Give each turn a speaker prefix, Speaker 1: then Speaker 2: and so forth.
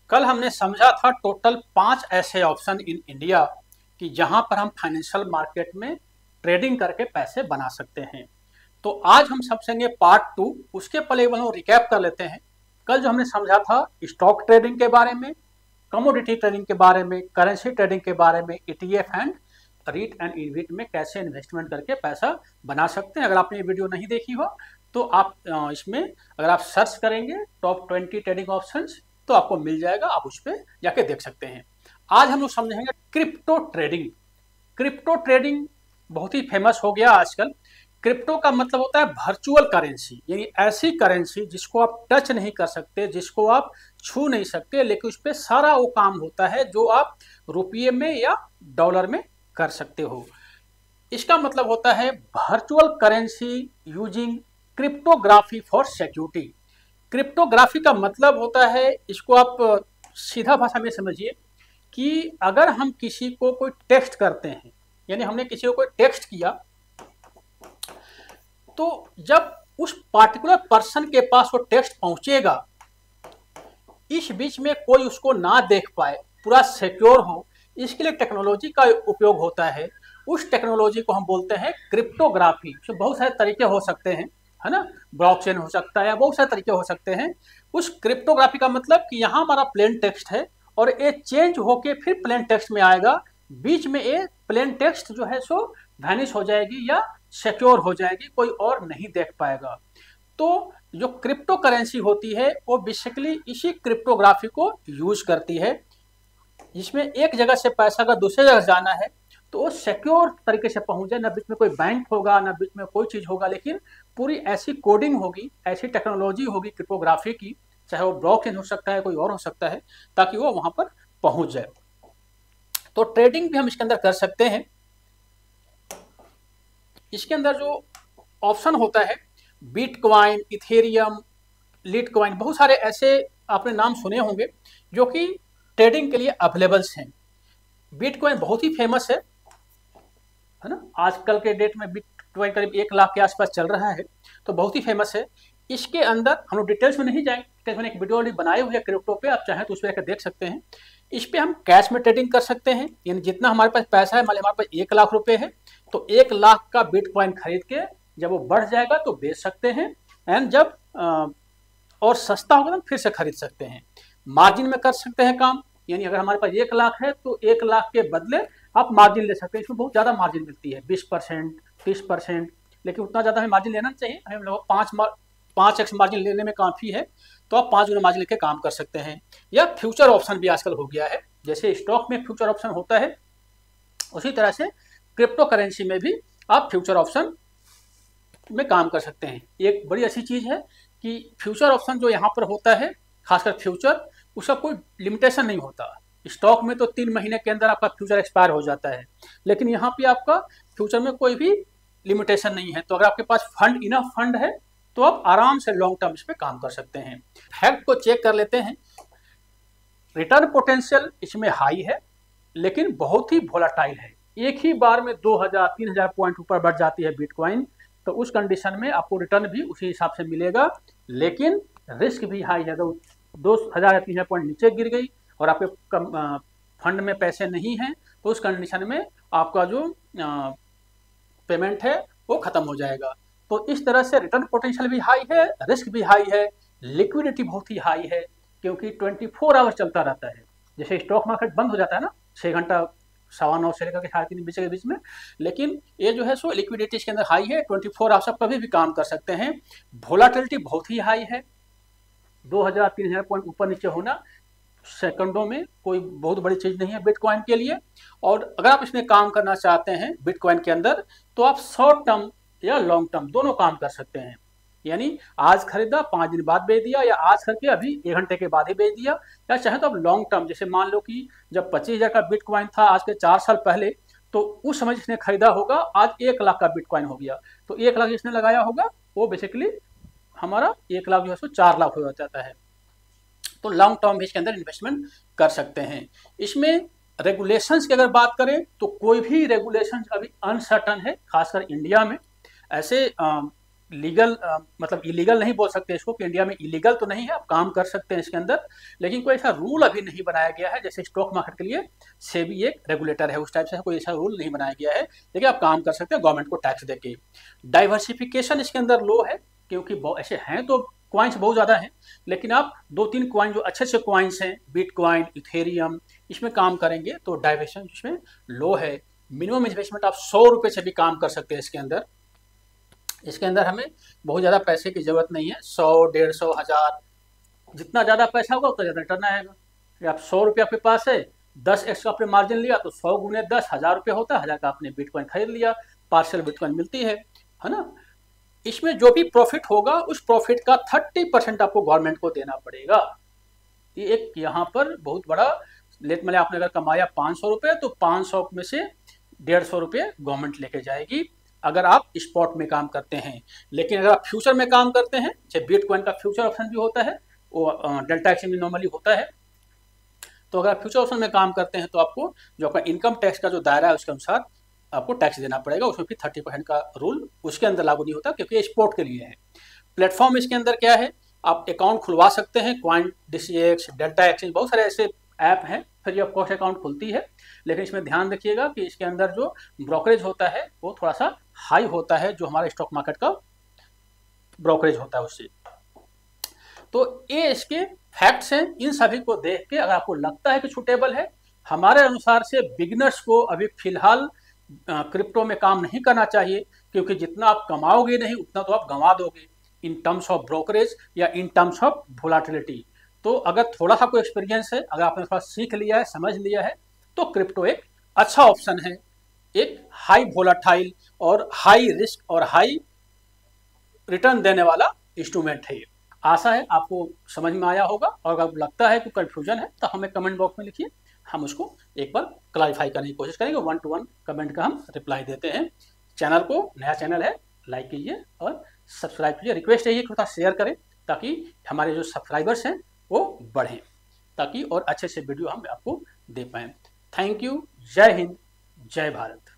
Speaker 1: कल हमने समझा था टोटल 5 ऐसे ऑप्शन इन इंडिया कि जहां पर हम फाइनेंशियल मार्केट में ट्रेडिंग करके पैसे बना सकते हैं। तो आज हम समझेंगे पार्ट 2। उसके पहले एक बार हम रिकैप कर लेते हैं। कल जो हमने समझा था स्टॉक ट्रेडिंग के बारे में, कमोडिटी ट्रेडिंग के बारे में, करेंसी ट्रेडिंग के बारे में, ETF and REIT and equity में कैसे इन्वेस्टमेंट करके पैसा बना सकते हैं। अगर आपने ये वीडियो नहीं देखी हो तो आप इसमें अगर आप सर्च करेंगे टॉप 20 ट्रेडिंग ऑप्शंस तो आपको मिल जाएगा, आप उस पर जाके देख सकते हैं। आज हम लोग समझेंगे क्रिप्टो ट्रेडिंग। क्रिप्टो ट्रेडिंग बहुत ही फेमस हो गया आजकल। क्रिप्टो का मतलब होता है वर्चुअल करेंसी, यानी ऐसी करेंसी जिसको आप टच नहीं कर सकते, जिसको आप छू नहीं सकते, लेकिन उस पर सारा वो काम होता है जो आप रुपये में या डॉलर में कर सकते हो। इसका मतलब होता है virtual currency using cryptography for security. Cryptography का मतलब होता है, इसको आप सीधा भाषा में समझिए कि अगर हम किसी को कोई टेक्स्ट करते हैं, यानी हमने किसी को कोई टेक्स्ट किया, तो जब उस पार्टिकुलर पर्सन के पास वो टेक्स्ट पहुंचेगा, इस बीच में कोई उसको ना देख पाए, पूरा सिक्योर हो, इसके लिए टेक्नोलॉजी का उपयोग होता है। उस टेक्नोलॉजी को हम बोलते हैं क्रिप्टोग्राफी। तो बहुत सारे तरीके हो सकते हैं, है ना, ब्लॉकचेन हो सकता है, बहुत सारे तरीके हो सकते हैं। उस क्रिप्टोग्राफी का मतलब कि यहाँ हमारा प्लेन टेक्स्ट है और ये चेंज होके फिर प्लेन टेक्स्ट में आएगा, बीच में ये प्लेन टेक्स्ट जो है सो वैनिश हो जाएगी या सिक्योर हो जाएगी, कोई और नहीं देख पाएगा। तो जो क्रिप्टो करेंसी होती है वो बेसिकली इसी क्रिप्टोग्राफी को यूज करती है, जिसमें एक जगह से पैसा का दूसरे जगह जाना है तो वो सिक्योर तरीके से पहुंच जाए, ना बीच में कोई बैंक होगा, ना बीच में कोई चीज होगा, लेकिन पूरी ऐसी कोडिंग होगी, ऐसी टेक्नोलॉजी होगी क्रिप्टोग्राफी की, चाहे वो ब्लॉकचेन हो सकता है, कोई और हो सकता है, ताकि वो वहां पर पहुंच जाए। तो ट्रेडिंग भी हम इसके अंदर कर सकते हैं। इसके अंदर जो ऑप्शन होता है बिटकॉइन, इथेरियम, लिटकॉइन, बहुत सारे ऐसे आपने नाम सुने होंगे जो कि ट्रेडिंग के लिए अवेलेबल्स हैं। बिटकॉइन बहुत ही फेमस है ना, आजकल के डेट में बिटकॉइन करीब 1 लाख के आसपास चल रहा है, तो बहुत ही फेमस है। इसके अंदर हम लोग डिटेल्स में नहीं जाएंगे, डिटेल्स में एक वीडियो ऑलरेडी बनाई हुई है क्रिप्टो पे, आप चाहें तो उस पर जाकर देख सकते हैं। इस पे हम कैश में ट्रेडिंग कर सकते हैं, यानी जितना हमारे पास पैसा है, मान लीजिए हमारे पास 1 लाख रुपए है, तो 1 लाख का बिटकॉइन खरीद के जब वो बढ़ जाएगा तो बेच सकते हैं, एंड जब और सस्ता होगा तो फिर से खरीद सकते हैं। मार्जिन में कर सकते हैं काम, यानी अगर हमारे पास 1 लाख है तो 1 लाख के बदले आप मार्जिन ले सकते हैं। इसमें बहुत ज़्यादा मार्जिन मिलती है, 20%, 30%, लेकिन उतना ज़्यादा हमें मार्जिन लेना चाहिए। हमें लोग 5x मार्जिन लेने में काफ़ी है, तो आप 5 गुना मार्जिन लेके काम कर सकते हैं। या फ्यूचर ऑप्शन भी आजकल हो गया है, जैसे स्टॉक में फ्यूचर ऑप्शन होता है, उसी तरह से क्रिप्टो करेंसी में भी आप फ्यूचर ऑप्शन में काम कर सकते हैं। एक बड़ी अच्छी चीज़ है कि फ्यूचर ऑप्शन जो यहाँ पर होता है, खासकर फ्यूचर, उसका कोई लिमिटेशन नहीं होता। स्टॉक में तो 3 महीने के अंदर आपका फ्यूचर एक्सपायर हो जाता है, लेकिन यहाँ पे आपका फ्यूचर में कोई भी लिमिटेशन नहीं है। तो अगर आपके पास फंड, इनफ फंड है, तो आप आराम से लॉन्ग टर्म इस पर काम कर सकते हैं। फैक्ट को चेक कर लेते हैं। रिटर्न पोटेंशियल इसमें हाई है, लेकिन बहुत ही वोलाटाइल है। एक ही बार में 2000-3000 पॉइंट ऊपर बढ़ जाती है बिटकॉइन, तो उस कंडीशन में आपको रिटर्न भी उसी हिसाब से मिलेगा, लेकिन रिस्क भी हाई है। अगर 2000 या 3000 पॉइंट नीचे गिर गई और आपके फंड में पैसे नहीं हैं, तो उस कंडीशन में आपका जो पेमेंट है वो खत्म हो जाएगा। तो इस तरह से रिटर्न पोटेंशियल भी हाई है, रिस्क भी हाई है, लिक्विडिटी बहुत ही हाई है, क्योंकि 24 आवर्स चलता रहता है। जैसे स्टॉक मार्केट बंद हो जाता है ना 6 घंटा, 9:15 से लेकर के 3:30 बजे के बीच में, लेकिन ये जो है सो लिक्विडिटी इसके अंदर हाई है, 24 आवर्स आप कभी भी काम कर सकते हैं। वोलाटिलिटी बहुत ही हाई है, 2000-3000 पॉइंट ऊपर नीचे होना सेकंडों में कोई बहुत बड़ी चीज़ नहीं है बिटकॉइन के लिए। और अगर आप इसमें काम करना चाहते हैं बिटकॉइन के अंदर, तो आप शॉर्ट टर्म या लॉन्ग टर्म दोनों काम कर सकते हैं। यानी आज खरीदा, 5 दिन बाद बेच दिया, या आज करके अभी 1 घंटे के बाद ही बेच दिया, या चाहे तो आप लॉन्ग टर्म, जैसे मान लो कि जब 25,000 का बिटकॉइन था आज के 4 साल पहले, तो उस समय जिसने खरीदा होगा आज 1 लाख का बिटकॉइन हो गया, तो 1 लाख जिसने लगाया होगा वो बेसिकली हमारा 1 लाख जो है सो 4 लाख हो जाता है। तो लॉन्ग टर्म भी इसके अंदर इन्वेस्टमेंट कर सकते हैं। इसमें रेगुलेशंस की अगर बात करें तो कोई भी रेगुलेशंस अभी अनसर्टन है, खासकर इंडिया में। ऐसे लीगल मतलब इलीगल नहीं बोल सकते इसको कि इंडिया में इलीगल तो नहीं है, आप काम कर सकते हैं इसके अंदर, लेकिन कोई ऐसा रूल अभी नहीं बनाया गया है। जैसे स्टॉक मार्केट के लिए सेबी एक रेगुलेटर है, उस टाइप से कोई ऐसा रूल नहीं बनाया गया है, लेकिन आप काम कर सकते हैं गवर्नमेंट को टैक्स देके। डाइवर्सिफिकेशन इसके अंदर लो है, क्योंकि ऐसे हैं तो क्वाइंस बहुत ज़्यादा हैं, लेकिन आप 2-3 क्वाइन जो अच्छे अच्छे क्वाइंस हैं, बिटकॉइन, इथेरियम, इसमें काम करेंगे तो डाइवर्शन इसमें लो है। मिनिमम इन्वेस्टमेंट आप 100 रुपये से भी काम कर सकते हैं इसके अंदर। इसके अंदर हमें बहुत ज़्यादा पैसे की ज़रूरत नहीं है, 100, 150, 1000, जितना ज़्यादा पैसा होगा उतना ज़्यादा रिटर्न आएगा। फिर आप 100 रुपये आपके पास है, 10 एक्स्ट्रा आपने मार्जिन लिया तो 100 गुने 10 1000 रुपये होता है, 1000 का आपने बिटकॉइन खरीद लिया, पार्शियल बिटकॉइन मिलती है ना। इसमें जो भी प्रॉफिट होगा उस प्रॉफिट का 30% आपको गवर्नमेंट को देना पड़ेगा। ये एक यहाँ पर बहुत बड़ा लेट में आपने अगर कमाया 500 रुपये तो 500 में से 150 रुपये गवर्नमेंट लेके जाएगी अगर आप स्पॉट में काम करते हैं। लेकिन अगर आप फ्यूचर में काम करते हैं, जैसे बिटकॉइन का फ्यूचर ऑप्शन भी होता है, वो डेल्टा एक्सचेंज में नॉर्मली होता है, तो अगर आप फ्यूचर ऑप्शन में काम करते हैं तो आपको जो आपका इनकम टैक्स का जो दायरा है उसके अनुसार आपको टैक्स देना पड़ेगा। उसमें फिर 30% का रूल उसके अंदर लागू नहीं होता, क्योंकि ये स्पोर्ट के लिए है। प्लेटफॉर्म इसके अंदर क्या है, आप अकाउंट खुलवा सकते हैं, क्वाइन DCX, डेल्टा एक्सचेंज, बहुत सारे ऐसे ऐप हैं, फ्री ऑफ कॉस्ट अकाउंट खुलती है। लेकिन इसमें ध्यान रखिएगा कि इसके अंदर जो ब्रोकरेज होता है वो थोड़ा सा हाई होता है, जो हमारे स्टॉक मार्केट का ब्रोकरेज होता है उससे। तो ये इसके फैक्ट्स हैं। इन सभी को देख के अगर आपको लगता है कि सूटेबल है, हमारे अनुसार से बिगिनर्स को अभी फिलहाल क्रिप्टो में काम नहीं करना चाहिए, क्योंकि जितना आप कमाओगे नहीं उतना तो आप गंवा दोगे इन टर्म्स ऑफ ब्रोकरेज या इन टर्म्स ऑफ वोलाटिलिटी। तो अगर थोड़ा सा कोई एक्सपीरियंस है, अगर आपने थोड़ा सीख लिया है, समझ लिया है, तो क्रिप्टो एक अच्छा ऑप्शन है। एक हाई वोलाटाइल और हाई रिस्क और हाई रिटर्न देने वाला इंस्ट्रूमेंट है ये। आशा है आपको समझ में आया होगा, और अगर लगता है कि कन्फ्यूजन है तो हमें कमेंट बॉक्स में लिखिए, हम उसको एक बार क्लैरिफाई करने की कोशिश करेंगे। 1-to-1 कमेंट का हम रिप्लाई देते हैं। चैनल को, नया चैनल है, लाइक कीजिए और सब्सक्राइब कीजिए। रिक्वेस्ट यही है कि थोड़ा शेयर करें ताकि हमारे जो सब्सक्राइबर्स हैं वो बढ़ें, ताकि और अच्छे से वीडियो हम आपको दे पाएँ। Thank you. जय हिंद, जय भारत।